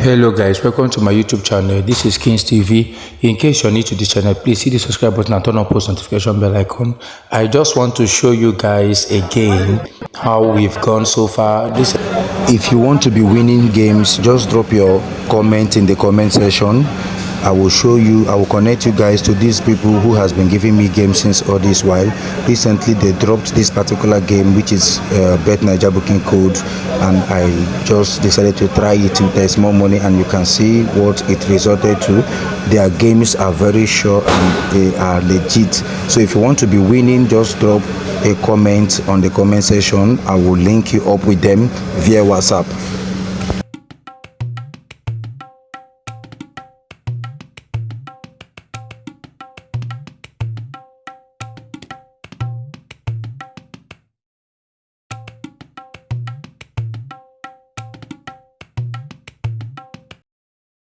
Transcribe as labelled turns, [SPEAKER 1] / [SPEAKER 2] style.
[SPEAKER 1] Hello guys, welcome to my YouTube channel. This is Kings TV. In case you're new to this channel, please hit the subscribe button and turn on post notification bell icon. I just want to show you guys again how we've gone so far. If you want to be winning games, just drop your comment in the comment section. I will connect you guys to these people who has been giving me games since all this while. Recently they dropped this particular game, which is Bet9ja booking code, and I just decided to try it. There's more money and you can see what it resulted to. Their games are very sure and they are legit. So if you want to be winning, just drop a comment on the comment section. I will link you up with them via WhatsApp.